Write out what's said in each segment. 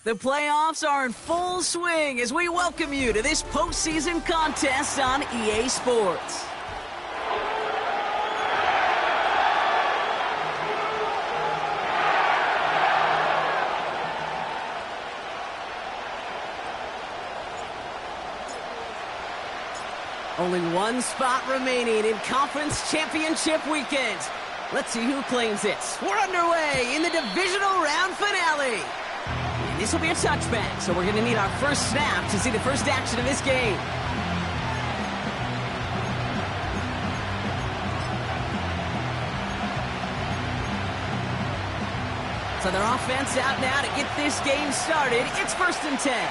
The playoffs are in full swing as we welcome you to this postseason contest on EA Sports. Only one spot remaining in Conference Championship Weekend. Let's see who claims it. We're underway in the divisional round finale. And this will be a touchback, so we're going to need our first snap to see the first action of this game. So their offense out now to get this game started. It's 1st and 10.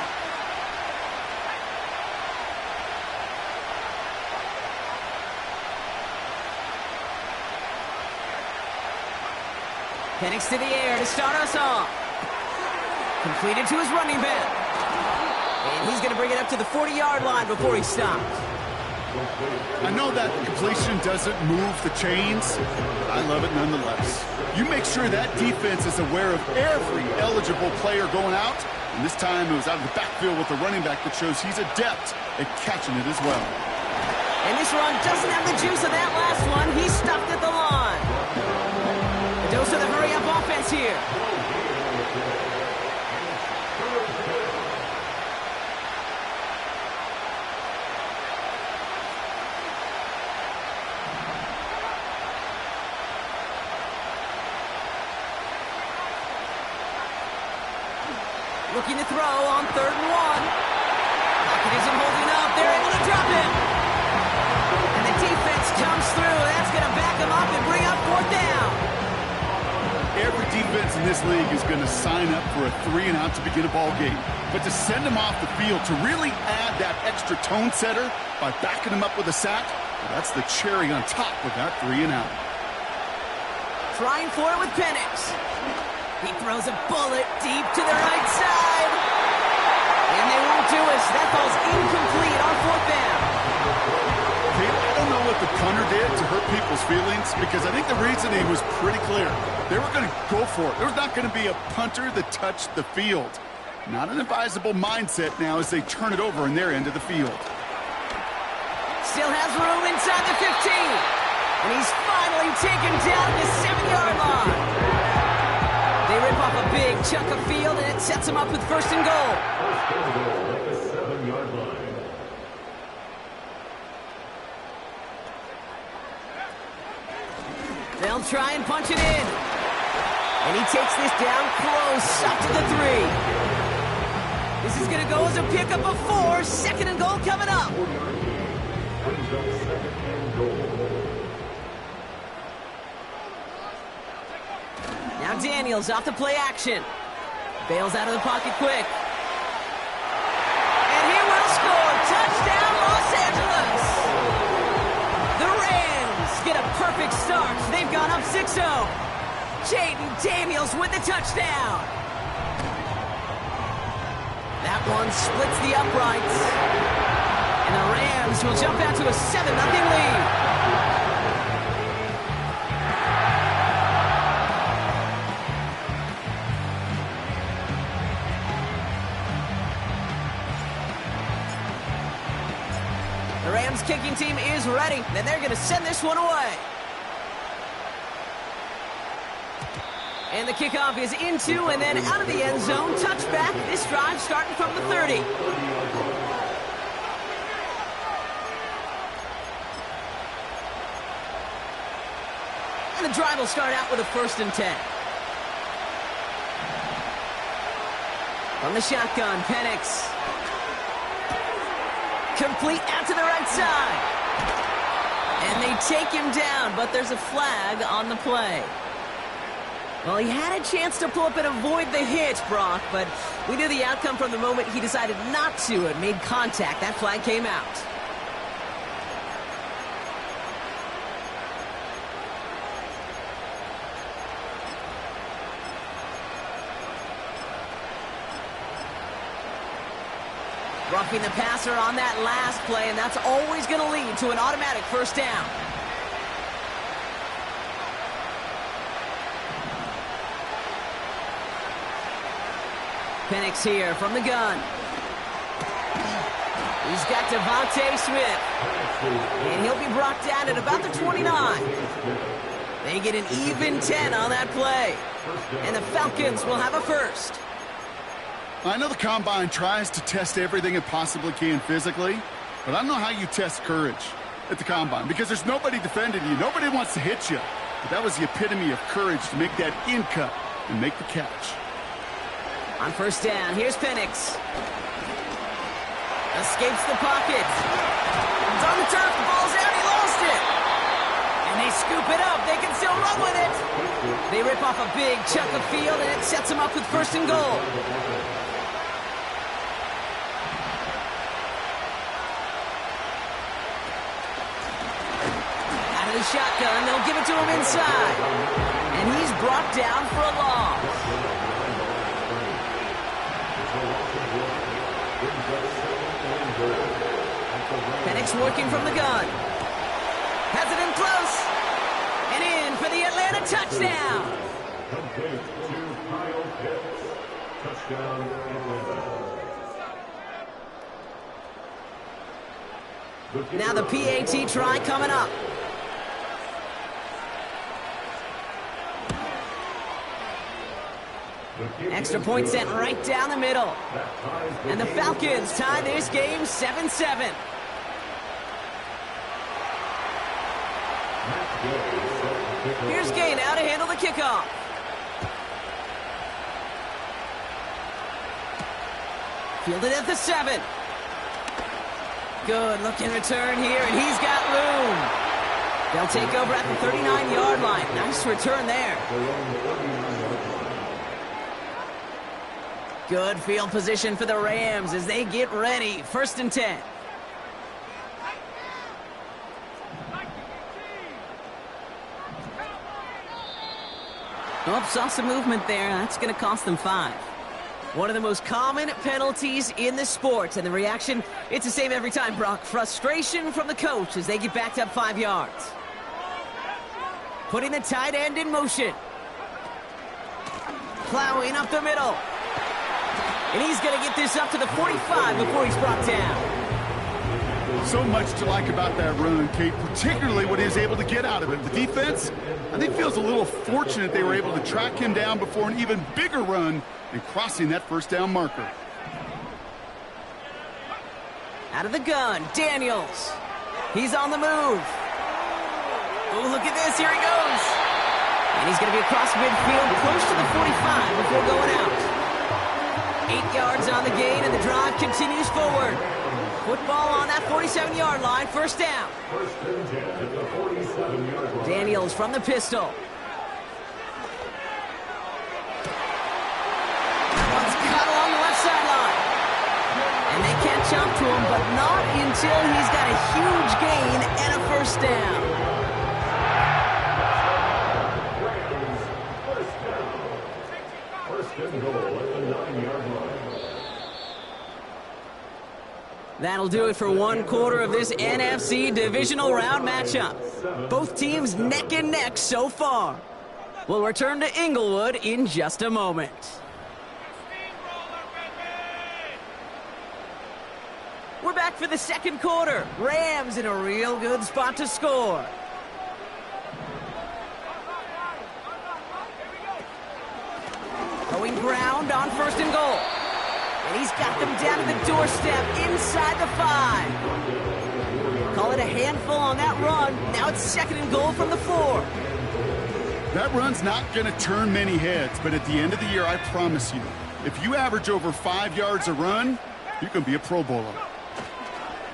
Penix to the air to start us off. Completed to his running back. And he's going to bring it up to the 40-yard line before he stops. I know that completion doesn't move the chains, but I love it nonetheless. You make sure that defense is aware of every eligible player going out, and this time it was out of the backfield with the running back that shows he's adept at catching it as well. And this run doesn't have the juice of that last one. He stopped at the line. The dose of the hurry-up offense here. Looking to throw on 3rd and 1. Pocket isn't holding up. They're able to drop him. And the defense comes through. That's going to back him up and bring up 4th down. Every defense in this league is going to sign up for a 3-and-out to begin a ball game. But to send him off the field, to really add that extra tone setter by backing him up with a sack, well, that's the cherry on top with that 3-and-out. Trying for it with Penix. He throws a bullet deep to the right side. And they won't do it. That ball's incomplete on 4th down. I don't know what the punter did to hurt people's feelings, because I think the reasoning was pretty clear. They were going to go for it. There was not going to be a punter that touched the field. Not an advisable mindset now as they turn it over in their end of the field. Still has room inside the 15. And he's finally taken down at the 7-yard line. They rip off a big chunk of field, and it sets them up with 1st and goal. At the 7-yard line. They'll try and punch it in. And he takes this down close, up to the 3. This is going to go as a pickup of 4. 2nd and goal coming up. Now Daniels off the play action. Bails out of the pocket quick. And he will score. Touchdown, Los Angeles. The Rams get a perfect start. They've gone up 6-0. Jaden Daniels with the touchdown. That one splits the uprights. And the Rams will jump out to a 7-0 lead. The Rams kicking team is ready, and they're going to send this one away. And the kickoff is into and then out of the end zone. Touchback. This drive starting from the 30. And the drive will start out with a 1st and 10. From the shotgun, Penix. Complete out to the right side. And they take him down, but there's a flag on the play. Well, he had a chance to pull up and avoid the hit, Brock, but we knew the outcome from the moment he decided not to and made contact. That flag came out. Roughing the passer on that last play, and that's always going to lead to an automatic 1st down. Penix here from the gun. He's got Devontae Smith. And he'll be brought down at about the 29. They get an even 10 on that play. And the Falcons will have a first. I know the Combine tries to test everything it possibly can physically, but I don't know how you test courage at the Combine because there's nobody defending you. Nobody wants to hit you. But that was the epitome of courage to make that in cut and make the catch. On first down, here's Penix. Escapes the pocket. It's on the turf, the ball's out, he lost it. And they scoop it up, they can still run with it. They rip off a big chunk of field, and it sets them up with first and goal. Out of the shotgun, they'll give it to him inside. And he's brought down for a loss. Penix working from the gun. Has it in close. And in for the Atlanta touchdown. Complete to Kyle Pitts. Touchdown, Atlanta. Now the PAT try coming up. Extra point sent right down the middle. And the Falcons tie this game 7-7. Here's Gay now to handle the kickoff. Fielded at the 7. Good looking return here, and he's got room. They'll take over at the 39-yard line. Nice return there. Good field position for the Rams as they get ready. First and 10. Oh, saw some movement there. That's going to cost them 5. One of the most common penalties in the sport. And the reaction, it's the same every time, Brock. Frustration from the coach as they get backed up 5 yards. Putting the tight end in motion. Plowing up the middle. And he's going to get this up to the 45 before he's brought down. So much to like about that run, Kate, particularly what he was able to get out of it. The defense, I think, feels a little fortunate they were able to track him down before an even bigger run and crossing that first down marker. Out of the gun, Daniels. He's on the move. Oh, look at this. Here he goes. And he's going to be across midfield, close to the 45 before going out. 8 yards on the gain, and the drive continues forward. Football on that 47-yard line, first down. Daniels from the pistol. That one's cut along the left sideline. And they catch up to him, but not until he's got a huge gain and a first down. First and goal at the 9-yard line. That'll do it for one quarter of this NFC divisional round matchup. Both teams neck and neck so far. We'll return to Inglewood in just a moment. We're back for the second quarter. Rams in a real good spot to score. Going ground on first and goal. And he's got them down to the doorstep inside the 5. Call it a handful on that run. Now it's second and goal from the 4. That run's not going to turn many heads, but at the end of the year, I promise you, if you average over 5 yards a run, you can be a Pro Bowler.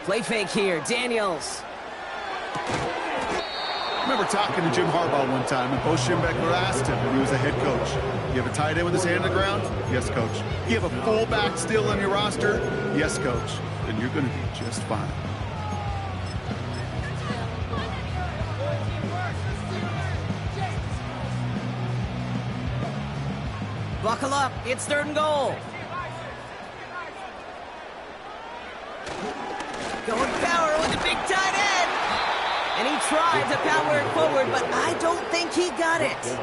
Play fake here, Daniels. I remember talking to Jim Harbaugh one time, and Bo Schembechler asked him when he was a head coach, you have a tight end with his hand on the ground? Yes, coach. You have a fullback still on your roster? Yes, coach. Then you're going to be just fine. Buckle up, it's third and goal. Going power with the big tight end. And he tried to power it forward, but I don't think he got it.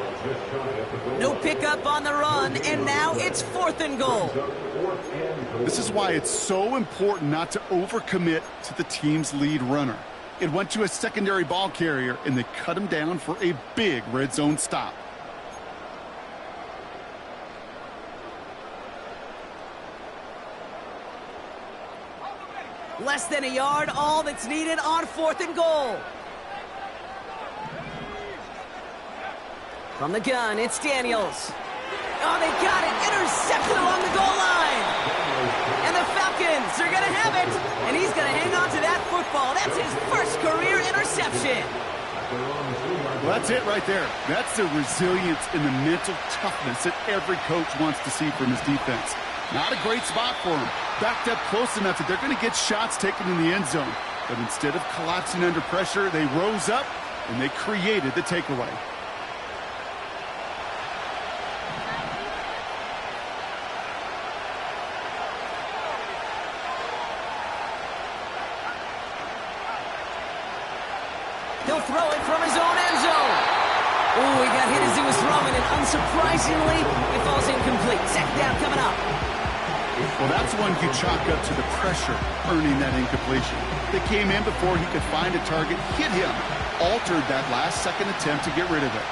No pickup on the run, and now it's 4th and goal. This is why it's so important not to overcommit to the team's lead runner. It went to a secondary ball carrier, and they cut him down for a big red zone stop. Less than a yard, all that's needed on 4th and goal. From the gun, it's Daniels. Oh, they got it. Intercepted along the goal line. And the Falcons are going to have it. And he's going to hang on to that football. That's his first career interception. Well, that's it right there. That's the resilience and the mental toughness that every coach wants to see from his defense. Not a great spot for him. Backed up close enough that they're going to get shots taken in the end zone. But instead of collapsing under pressure, they rose up and they created the takeaway. He'll throw it from his own end zone. Oh, he got hit as he was throwing it. Unsurprisingly, it falls incomplete. Second down coming up. Well, that's one you chalk up to the pressure earning that incompletion. They came in before he could find a target, hit him, altered that last-second attempt to get rid of it.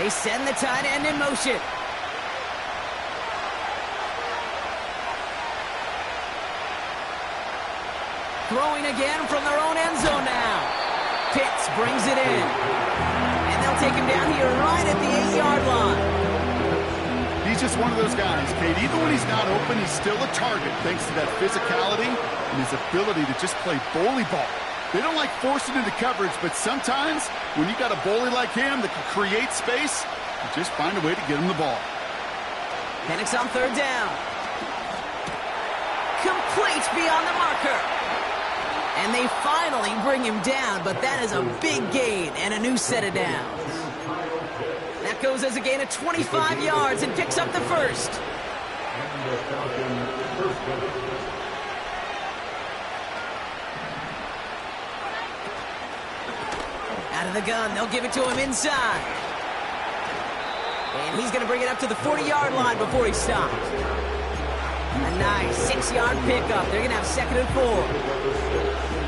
They send the tight end in motion. Throwing again from their own end zone now. Pitts brings it in. And they'll take him down here right at the 8-yard line. He's just one of those guys, Kate. Even when he's not open, he's still a target thanks to that physicality and his ability to just play bully ball. They don't like forcing into coverage, but sometimes when you got a bully like him that can create space, you just find a way to get him the ball. Penix on 3rd down. Complete beyond the marker. And they finally bring him down, but that is a big gain and a new set of downs. That goes as a gain of 25 yards and picks up the first. Out of the gun, they'll give it to him inside. And he's going to bring it up to the 40-yard line before he stops. A nice 6-yard pickup. They're going to have 2nd and 4.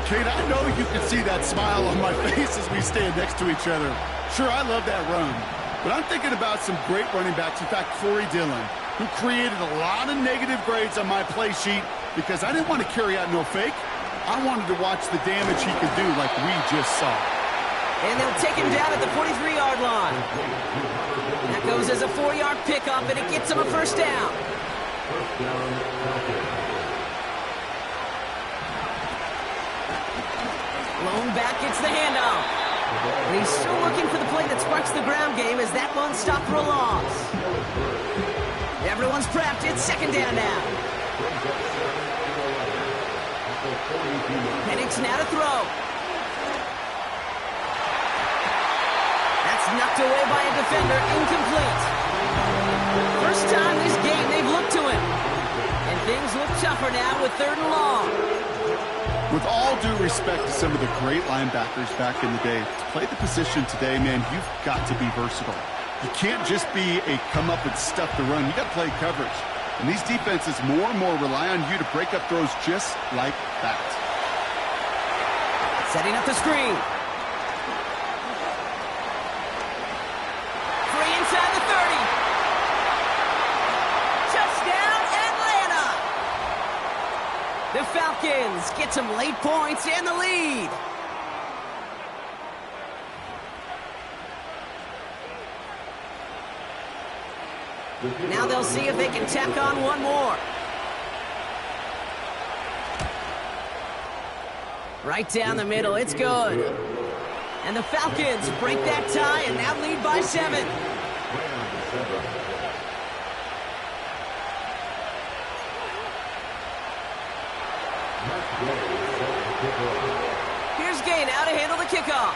Kate, I know you can see that smile on my face as we stand next to each other. Sure, I love that run. But I'm thinking about some great running backs. In fact, Corey Dillon, who created a lot of negative grades on my play sheet because I didn't want to carry out no fake. I wanted to watch the damage he could do like we just saw. And they'll take him down at the 43-yard line. That goes as a 4-yard pickup, and it gets him a first down. Lone back gets the handoff. And he's still looking for the play that sparks the ground game as that one stopped for a loss. Everyone's prepped. It's 2nd down now. Penix now to throw. That's knocked away by a defender. Incomplete. First time this game they've looked to him. And things look tougher now with 3rd and long. With all due respect to some of the great linebackers back in the day, to play the position today, man, you've got to be versatile. You can't just be a come up and stuff the run. You got to play coverage. And these defenses more and more rely on you to break up throws just like that. Setting up the screen. Free inside the 30. Touchdown, Atlanta! The Falcons get some late points and the lead. Now they'll see if they can tack on one more. Right down the middle, it's good. And the Falcons break that tie and now lead by 7. Here's Gay now to handle the kickoff.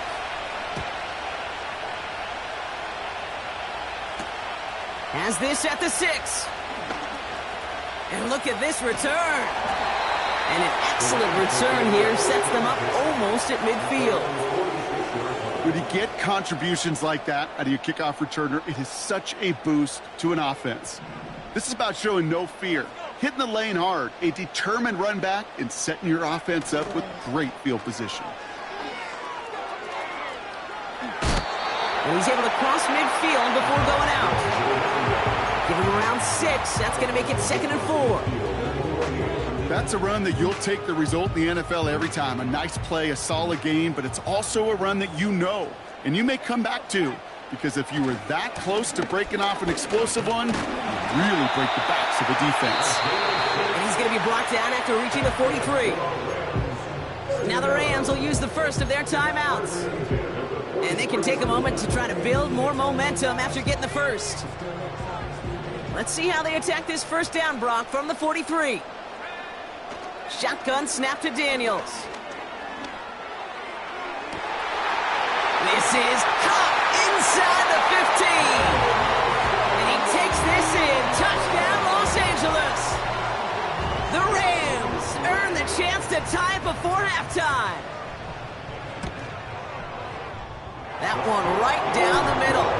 Has this at the 6. And look at this return. And an excellent return here sets them up almost at midfield. When you get contributions like that out of your kickoff returner, it is such a boost to an offense. This is about showing no fear, hitting the lane hard, a determined run back, and setting your offense up with great field position. And he's able to cross midfield before going out. Give him around 6. That's going to make it 2nd and 4. That's a run that you'll take the result in the NFL every time. A nice play, a solid game, but it's also a run that you know, and you may come back to, because if you were that close to breaking off an explosive one, you really break the backs of the defense. And he's going to be brought down after reaching the 43. Now the Rams will use the first of their timeouts. And they can take a moment to try to build more momentum after getting the first. Let's see how they attack this first down, Brock, from the 43. Shotgun snap to Daniels. This is caught inside the 15. And he takes this in. Touchdown, Los Angeles. The Rams earn the chance to tie it before halftime. That one right down the middle.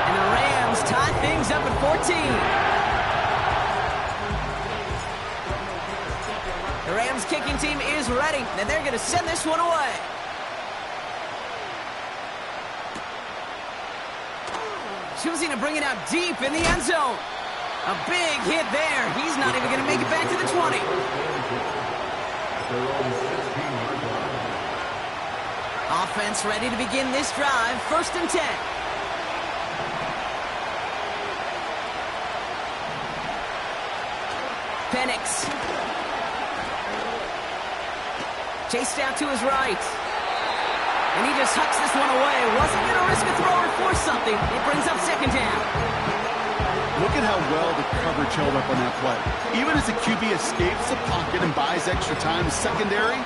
And the Rams tie things up at 14. The Rams kicking team is ready, and they're going to send this one away. Choosing to bring it out deep in the end zone. A big hit there. He's not even going to make it back to the 20. Offense ready to begin this drive. 1st and 10. Penix. Chased out to his right. And he just hucks this one away. Wasn't going to risk a throw or force something. It brings up 2nd down. Look at how well the coverage held up on that play. Even as the QB escapes the pocket and buys extra time in secondary,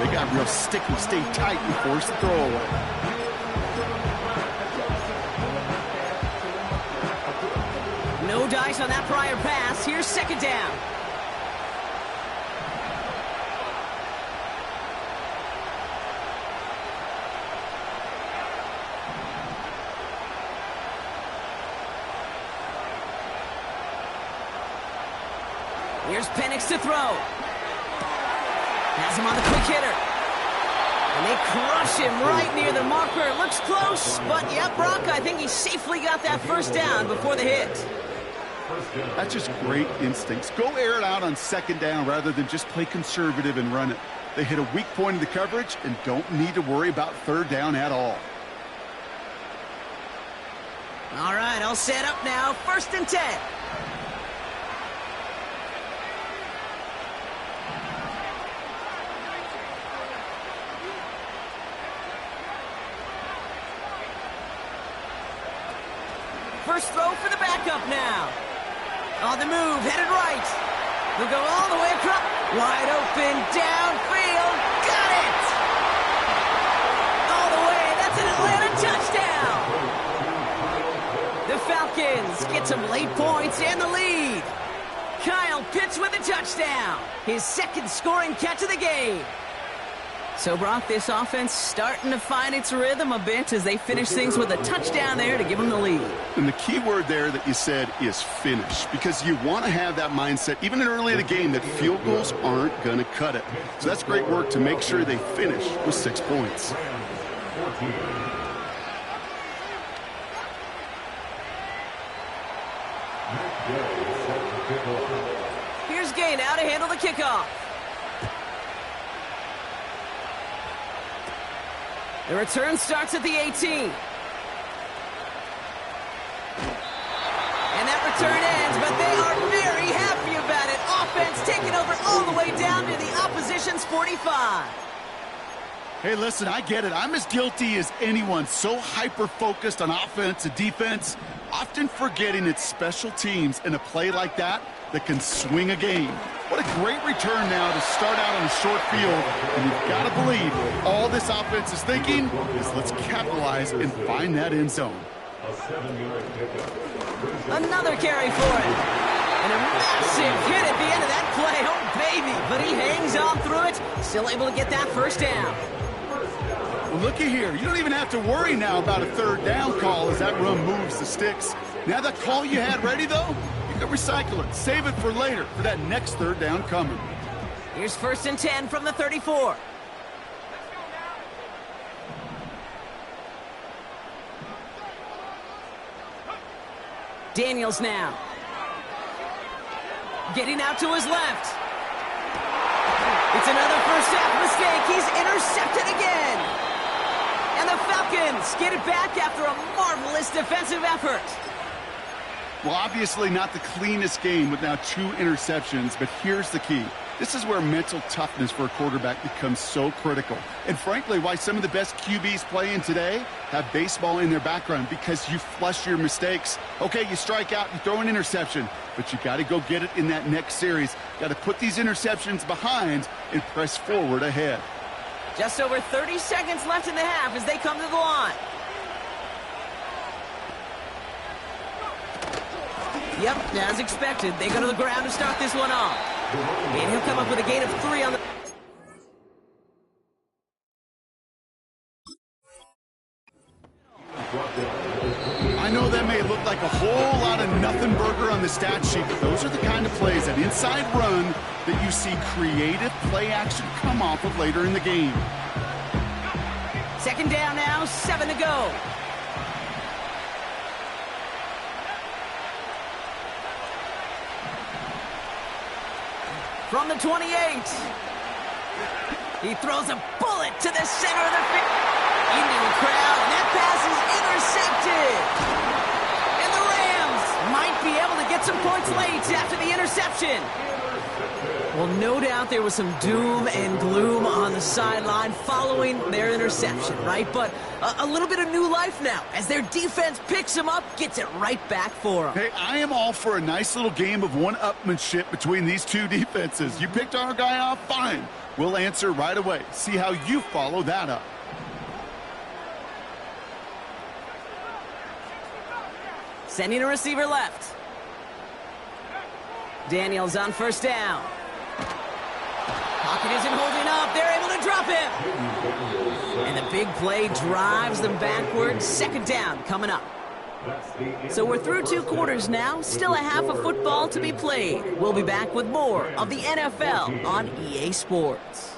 they got real sticky, stayed tight, and forced the throw away. No dice on that prior pass. Here's 2nd down. Here's Penix to throw. Has him on the quick hitter. And they crush him right near the marker. Looks close, but yeah, Brock, I think he safely got that first down before the hit. That's just great instincts. Go air it out on 2nd down rather than just play conservative and run it. They hit a weak point in the coverage and don't need to worry about 3rd down at all. All right, all set up now. 1st and 10. First throw for the backup now. On the move, headed right. He'll go all the way across. Wide open, downfield. Got it! All the way. That's an Atlanta touchdown. The Falcons get some late points and the lead. Kyle Pitts with a touchdown. His 2nd scoring catch of the game. So, Brock, this offense starting to find its rhythm a bit as they finish things with a touchdown there to give them the lead. And the key word there that you said is finish, because you want to have that mindset, even early in the game, that field goals aren't going to cut it. So that's great work to make sure they finish with 6 points. Here's Gay now to handle the kickoff. The return starts at the 18. And that return ends, but they are very happy about it. Offense taking over all the way down to the opposition's 45. Hey, listen, I get it. I'm as guilty as anyone. So hyper-focused on offense and defense, often forgetting it's special teams in a play like that that can swing a game. What a great return now to start out on a short field. And you've got to believe all this offense is thinking is let's capitalize and find that end zone. Another carry for it. And a massive hit at the end of that play. Oh, baby. But he hangs on through it. Still able to get that first down. Well, looky here. You don't even have to worry now about a third down call as that run moves the sticks. Now that call you had ready, though, you can recycle it. Save it for later for that next third down coming. Here's 1st and 10 from the 34. Daniels now. Getting out to his left. It's another first half mistake. He's intercepted again. And the Falcons get it back after a marvelous defensive effort. Well, obviously not the cleanest game with now 2 interceptions, but here's the key. This is where mental toughness for a quarterback becomes so critical. And frankly, why some of the best QBs playing today have baseball in their background, because you flush your mistakes. Okay, you strike out, you throw an interception, but you got to go get it in that next series. Got to put these interceptions behind and press forward ahead. Just over 30 seconds left in the half as they come to the line. Yep, as expected, they go to the ground to start this one off. And he'll come up with a gain of 3 on the... I know that may look like a whole lot of nothing burger on the stat sheet, but those are the kind of plays, that inside run, that you see creative play action come off of later in the game. 2nd down now, 7 to go. From the 28. He throws a bullet to the center of the field. Indian crowd, and that pass is intercepted. And the Rams might be able to get some points late after the interception. Well, no doubt there was some doom and gloom on the sideline following their interception, right? But a little bit of new life now as their defense picks them up, gets it right back for them. Hey, I am all for a nice little game of one-upmanship between these two defenses. You picked our guy off, fine. We'll answer right away. See how you follow that up. Sending a receiver left. Daniels on 1st down. Pocket isn't holding up. They're able to drop him. And the big play drives them backwards. 2nd down coming up. So we're through 2 quarters now. Still a half of football to be played. We'll be back with more of the NFL on EA Sports.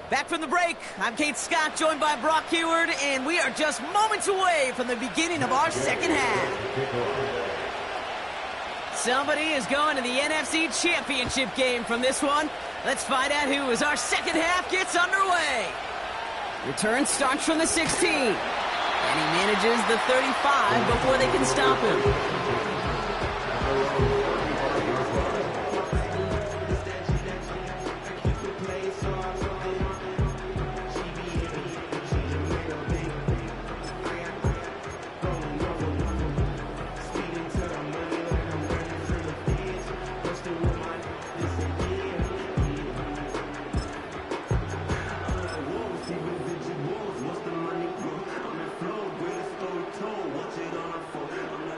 Back from the break, I'm Kate Scott, joined by Brock Heward, and we are just moments away from the beginning of our 2nd half. Somebody is going to the NFC Championship game from this one. Let's find out who as our 2nd half gets underway. Return starts from the 16, and he manages the 35 before they can stop him.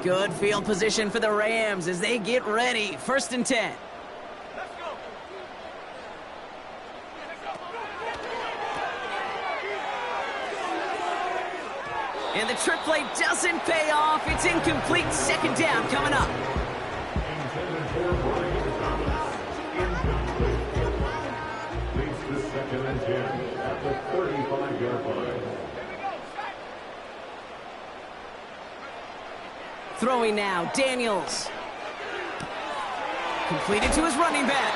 Good field position for the Rams as they get ready. 1st and 10. And the trick play doesn't pay off. It's incomplete. 2nd down coming up. Leads to 2nd and 10 at the 35-yard line. Throwing now, Daniels. Completed to his running back.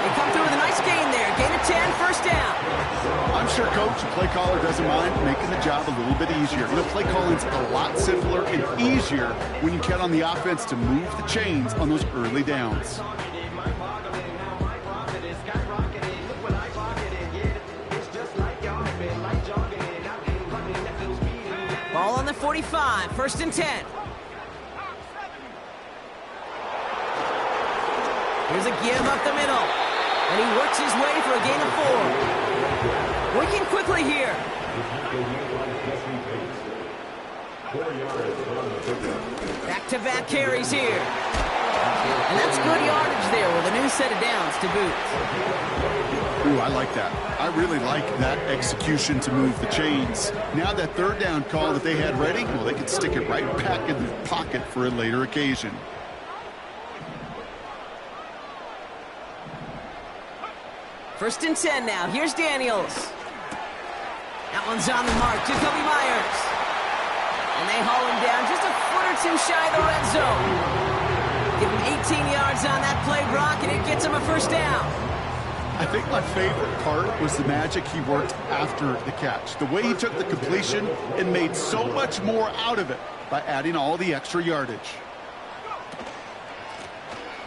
They come through with a nice gain there. Gain of 10, 1st down. I'm sure coach and play caller doesn't mind making the job a little bit easier. You know, play calling's a lot simpler and easier when you count on the offense to move the chains on those early downs. Ball on the 45, 1st and 10. Here's a give up the middle. And he works his way for a gain of 4. Working quickly here. Back-to-back carries here. And that's good yardage there with a new set of downs to boot. Ooh, I like that. I really like that execution to move the chains. Now that third down call that they had ready, well, they can stick it right back in their pocket for a later occasion. First and 10 now. Here's Daniels. That one's on the mark. Jacoby Myers. And they haul him down just a foot or two shy of the red zone. Give him 18 yards on that play, Brock, and it gets him a first down. I think my favorite part was the magic he worked after the catch. The way he took the completion and made so much more out of it by adding all the extra yardage.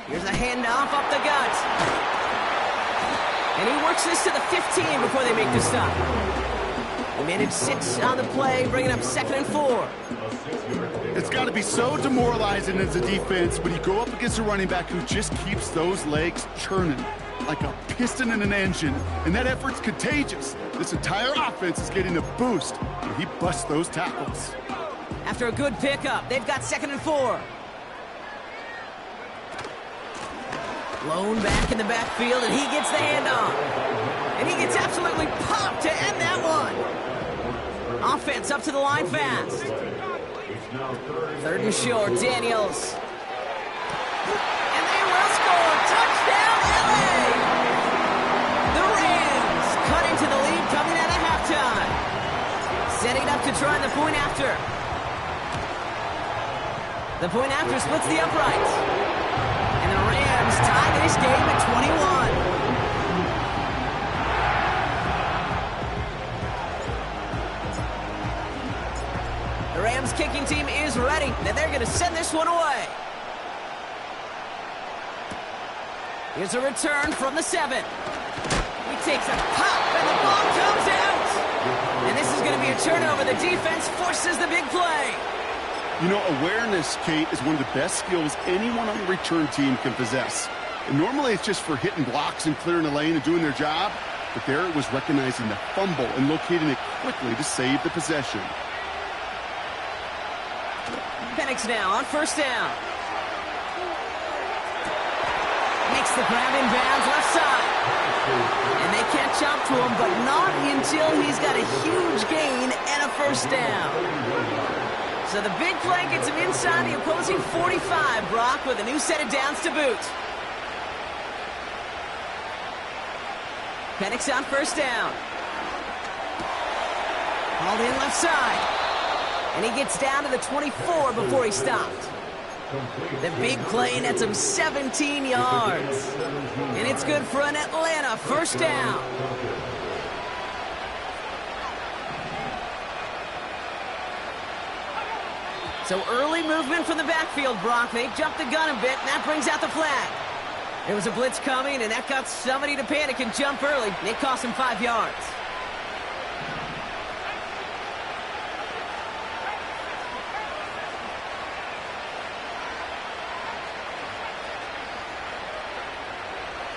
Here's a handoff up the gut. And he works this to the 15 before they make the stop. They managed 6 on the play, bringing up 2nd and 4. It's got to be so demoralizing as a defense when you go up against a running back who just keeps those legs churning like a piston in an engine, and that effort's contagious. This entire offense is getting a boost when he busts those tackles. After a good pickup, they've got 2nd and 4. Lone back in the backfield, and he gets the handoff. And he gets absolutely popped to end that one. Offense up to the line fast. 3rd and short, Daniels. And they will score. Touchdown, LA! The Rams cut into the lead coming out of halftime. Setting up to try the point after. The point after splits the uprights. And the Rams tie this game at 21. The Rams kicking team is ready, and they're going to send this one away. Here's a return from the 7. He takes a pop, and the ball comes out. And this is going to be a turnover. The defense forces the big play. You know, awareness, Kate, is one of the best skills anyone on the return team can possess. And normally it's just for hitting blocks and clearing the lane and doing their job. But there it was recognizing the fumble and locating it quickly to save the possession. Penix now on 1st down. Makes the grab in bounds left side. And they can't jump to him, but not until he's got a huge gain and a 1st down. So the big play gets him inside the opposing 45, Brock, with a new set of downs to boot. Penix on 1st down. Hauled in left side. And he gets down to the 24 before he stopped. The big play nets him 17 yards. And it's good for an Atlanta 1st down. So early movement from the backfield, Brock. They jumped the gun a bit, and that brings out the flag. There was a blitz coming, and that got somebody to panic and jump early. And it cost him 5 yards.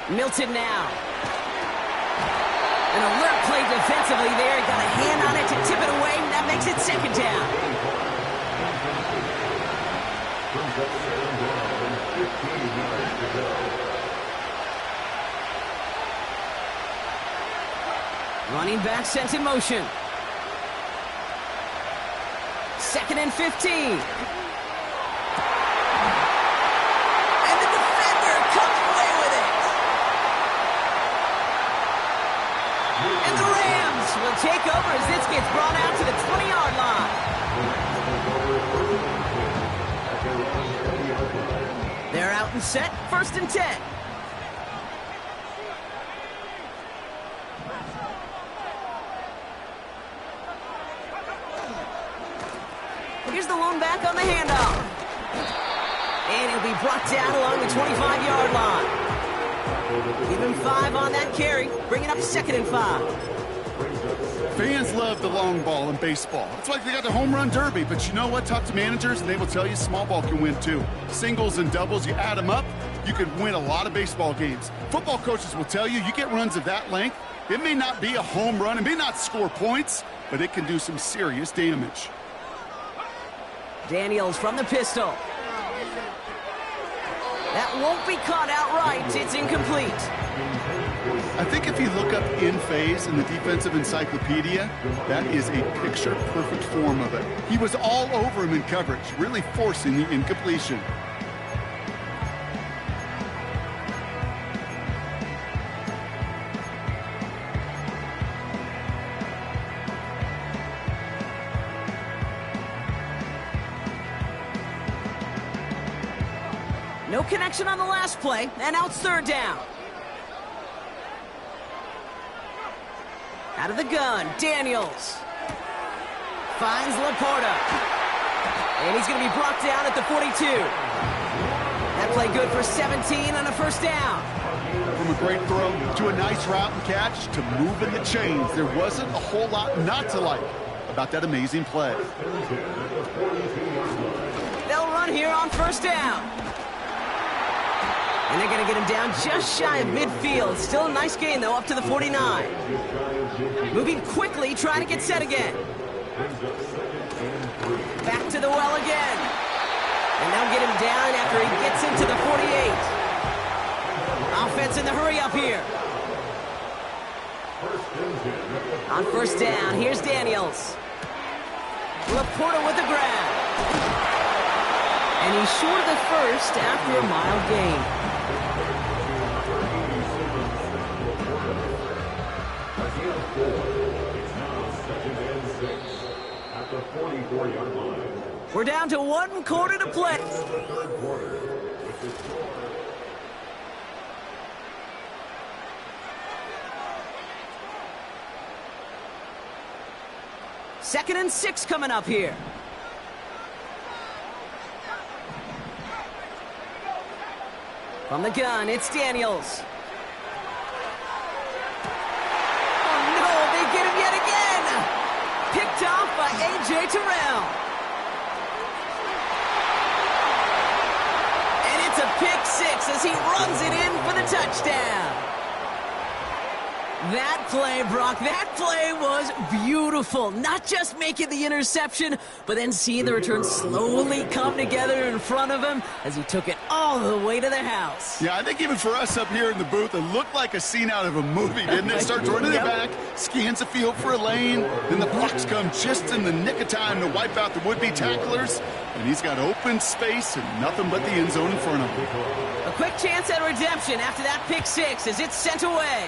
Milton now. An alert play defensively there. Got a hand on it to tip it away, and that makes it 2nd down. Running back sent in motion. 2nd and 15. Take over as this gets brought out to the 20-yard line. They're out and set, 1st and 10. Here's the lone back on the handoff. And he'll be brought down along the 25-yard line. Give him 5 on that carry, bringing up 2nd and 5. Fans love the long ball in baseball. It's like they got the home run derby, but you know what? Talk to managers, and they will tell you small ball can win too. Singles and doubles, you add them up, you could win a lot of baseball games. Football coaches will tell you, you get runs of that length, it may not be a home run, it may not score points, but it can do some serious damage. Daniels from the pistol. That won't be caught outright. It's incomplete. I think if you look up in phase in the defensive encyclopedia, that is a picture-perfect form of it. He was all over him in coverage, really forcing the incompletion. No connection on the last play, and now it's third down. Out of the gun, Daniels. Finds Laporta. And he's going to be brought down at the 42. That play good for 17 on a first down. From a great throw to a nice route and catch to moving the chains, there wasn't a whole lot not to like about that amazing play. They'll run here on first down. And they're going to get him down just shy of midfield. Still a nice gain, though, up to the 49. Moving quickly, trying to get set again. Back to the well again. And they'll get him down after he gets into the 48. Offense in the hurry up here. On first down, here's Daniels. Laporta with the grab. And he's short of the first after a mild gain. We're down to 1 quarter to play. Second and 6 coming up here. From the gun, it's Daniels. Oh no, they get him yet again! Picked off by A.J. Terrell. And it's a pick 6 as he runs it in for the touchdown. That play, Brock, that play was beautiful. Not just making the interception, but then seeing the return slowly come together in front of him as he took it all the way to the house. Yeah, I think even for us up here in the booth, it looked like a scene out of a movie, didn't it? Starts running it back, scans the field for a lane, then the blocks come just in the nick of time to wipe out the would-be tacklers, and he's got open space and nothing but the end zone in front of him. A quick chance at redemption after that pick 6 as it's sent away.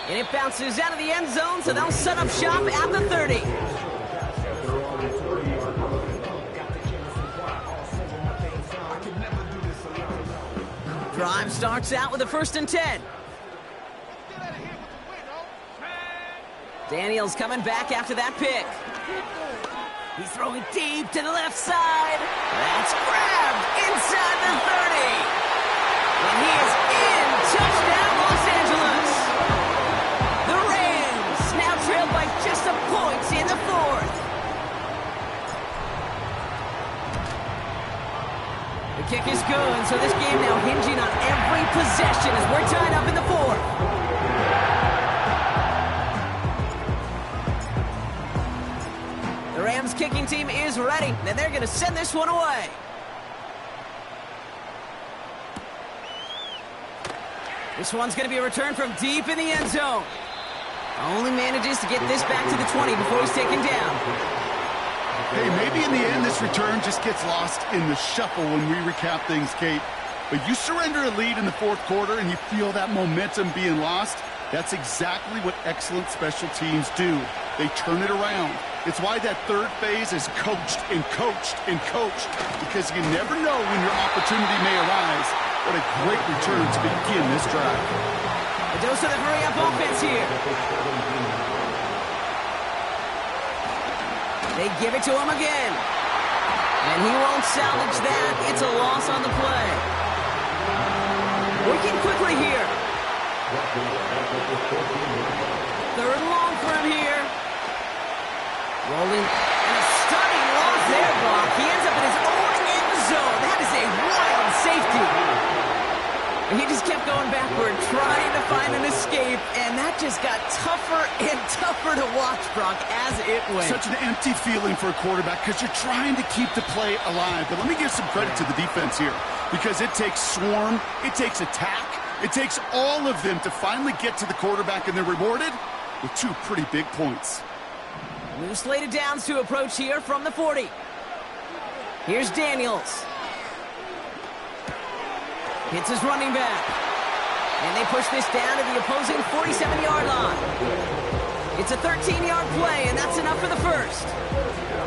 And it bounces out of the end zone, so they'll set up shop at the 30. Drive starts out with a 1st and 10. Daniels coming back after that pick. He's throwing deep to the left side. That's grabbed inside the 30. And he is in. Touchdown, Los Angeles. The Rams now trail by just a point in the 4th. The kick is good, so this game now hinging on every possession as we're tied up in the 4th. The Rams kicking team is ready, and they're going to send this one away. This one's going to be a return from deep in the end zone. Only manages to get this back to the 20 before he's taken down. Hey, maybe in the end this return just gets lost in the shuffle when we recap things, Kate. But you surrender a lead in the 4th quarter and you feel that momentum being lost. That's exactly what excellent special teams do. They turn it around. It's why that 3rd phase is coached and coached and coached, because you never know when your opportunity may arise. What a great return to begin this drive. A dose of the hurry-up offense here. They give it to him again. And he won't salvage that. It's a loss on the play. Working quickly here. 3rd and long for him here. Rolling. And a stunning loss there, Brock. He ends up in his own end zone. That is a He just kept going backward, trying to find an escape, and that just got tougher and tougher to watch, Brock, as it went. Such an empty feeling for a quarterback because you're trying to keep the play alive. But let me give some credit to the defense here because it takes swarm, it takes attack, it takes all of them to finally get to the quarterback, and they're rewarded with 2 pretty big points. New slated downs to approach here from the 40. Here's Daniels. Hits his running back. And they push this down to the opposing 47-yard line. It's a 13-yard play, and that's enough for the first.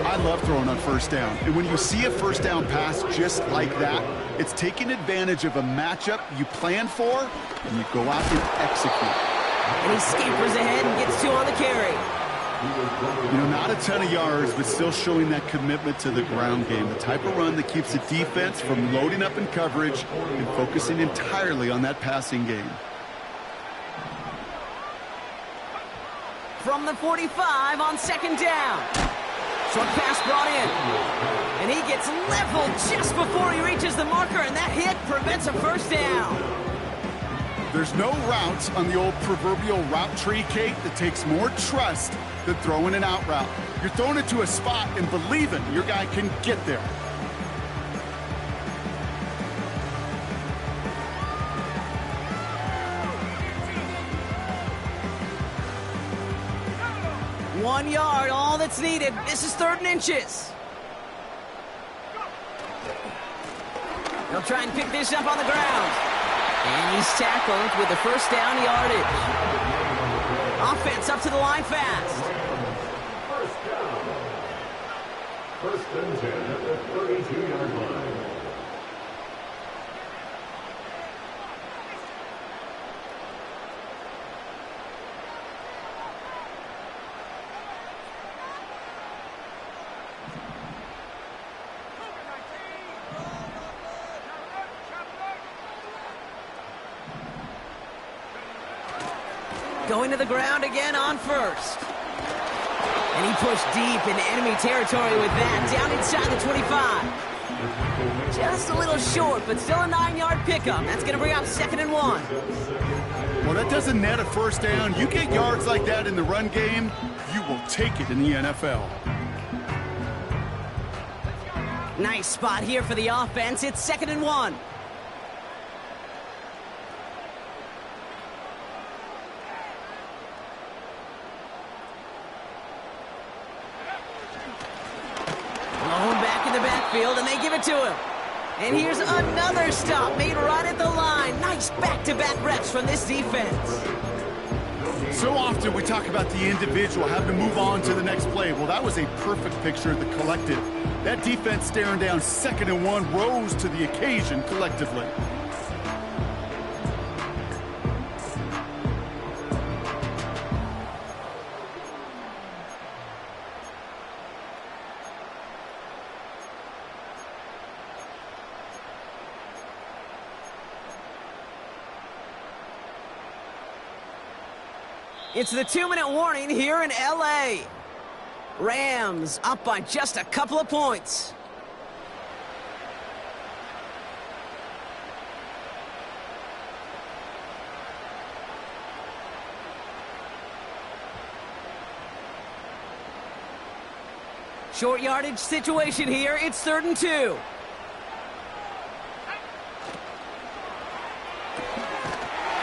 I love throwing on first down. And when you see a first down pass just like that, it's taking advantage of a matchup you plan for, and you go out and execute. And he scampers ahead and gets 2 on the carry. You know, not a ton of yards, but still showing that commitment to the ground game. The type of run that keeps the defense from loading up in coverage and focusing entirely on that passing game. From the 45 on second down. Short pass brought in. And he gets leveled just before he reaches the marker, and that hit prevents a first down. There's no route on the old proverbial route tree, Kate, that takes more trust than throwing an out route. You're throwing it to a spot and believing your guy can get there. One yard, all that's needed. This is 3rd and inches. He'll try and pick this up on the ground. And he's tackled with the first down yardage. Offense up to the line fast. First down. First and 10 at the 32-yard line. Going to the ground again on first. And he pushed deep into enemy territory with that. Down inside the 25. Just a little short, but still a 9-yard pickup. That's going to bring up 2nd and 1. Well, that doesn't net a first down. You get yards like that in the run game, you will take it in the NFL. Nice spot here for the offense. It's 2nd and 1. And they give it to him. And here's another stop made right at the line. Nice back-to-back reps from this defense. So often we talk about the individual having to move on to the next play. Well, that was a perfect picture of the collective. That defense staring down 2nd and 1 rose to the occasion collectively. It's the 2-minute warning here in L.A. Rams up by just a couple of points. Short yardage situation here. It's 3rd and 2.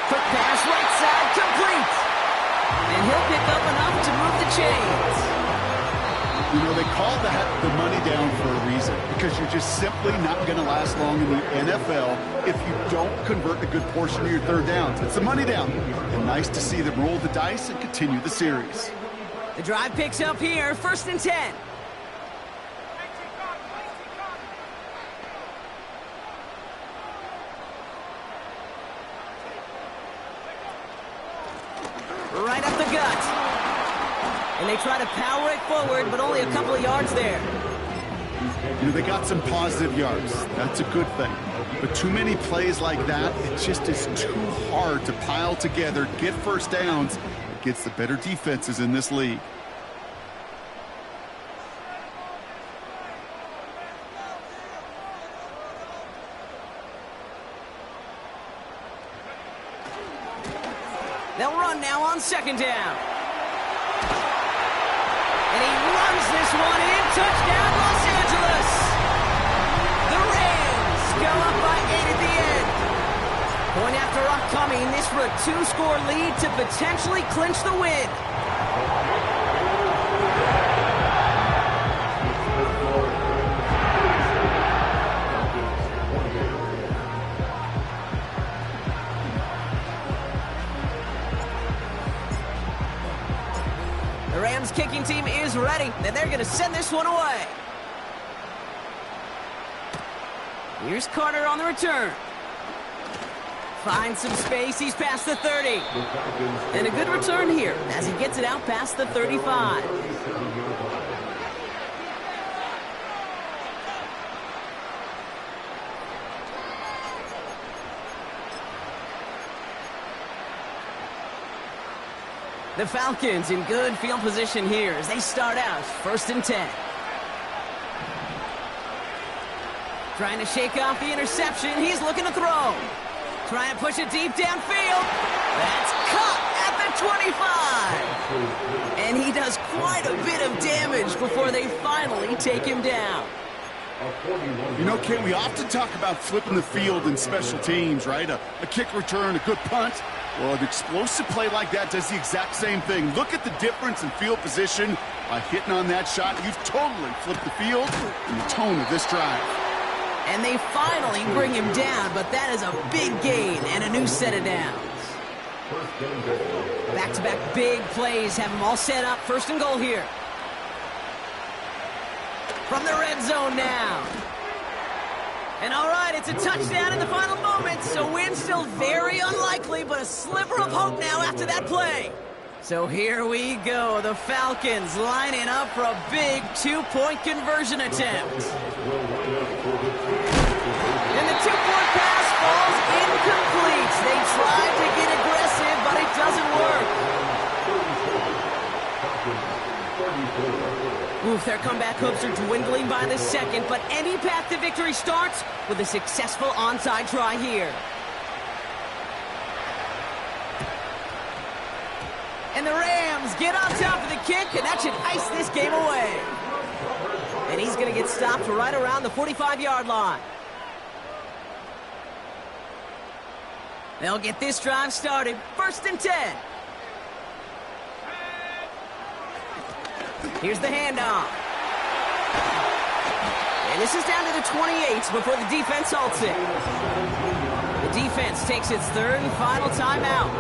Quick pass right side, complete. And he'll pick up enough to move the chains. You know, they call that the money down for a reason, because you're just simply not going to last long in the NFL if you don't convert a good portion of your 3rd downs. It's the money down. And nice to see them roll the dice and continue the series. The drive picks up here, 1st and 10. Right up the gut. And they try to power it forward, but only a couple of yards there. You know, they got some positive yards. That's a good thing. But too many plays like that, it just is too hard to pile together, get first downs against the better defenses in this league. They'll run now on second down. And he runs this one in. Touchdown, Los Angeles. The Rams go up by 8 at the end. Point after upcoming, this for a 2-score lead to potentially clinch the win. The Rams kicking team is ready, and they're going to send this one away. Here's Carter on the return. Finds some space, he's past the 30. And a good return here as he gets it out past the 35. The Falcons in good field position here as they start out 1st and 10. Trying to shake off the interception. He's looking to throw. Trying to push it deep downfield. That's caught at the 25. And he does quite a bit of damage before they finally take him down. You know, Kate, we often talk about flipping the field in special teams, right? A kick return, a good punt. Well, an explosive play like that does the exact same thing. Look at the difference in field position. By hitting on that shot, you've totally flipped the field and the tone of this drive. And they finally bring him down, but that is a big gain and a new set of downs. Back-to-back big plays have them all set up. 1st and goal here. From the red zone now. And all right, it's a touchdown in the final moments. A win still very unlikely, but a sliver of hope now after that play. So here we go. The Falcons lining up for a big 2-point conversion attempt. And the 2-point pass falls incomplete. They tried to get aggressive, but it doesn't work. Oof, their comeback hopes are dwindling by the second, but any path to victory starts with a successful onside try here. And the Rams get on top of the kick, and that should ice this game away. And he's going to get stopped right around the 45-yard line. They'll get this drive started. 1st and 10. Here's the handoff. And this is down to the 28 before the defense halts it. The defense takes its 3rd and final timeout.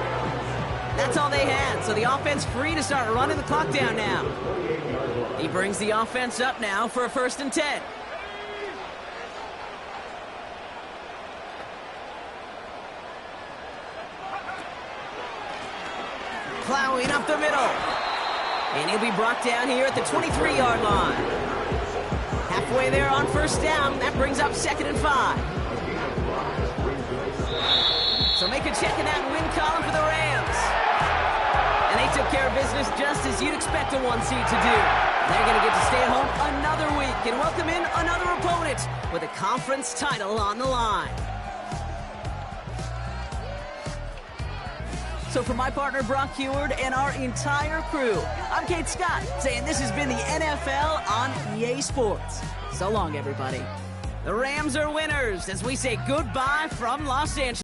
That's all they had, so the offense free to start running the clock down now. He brings the offense up now for a 1st and 10. Plowing up the middle. And he'll be brought down here at the 23-yard line. Halfway there on 1st down. That brings up 2nd and 5. So make a check in that win column for the Rams. And they took care of business just as you'd expect a 1 seed to do. They're going to get to stay at home another week and welcome in another opponent with a conference title on the line. So for my partner, Brock Heward, and our entire crew, I'm Kate Scott, saying this has been the NFL on EA Sports. So long, everybody. The Rams are winners as we say goodbye from Los Angeles.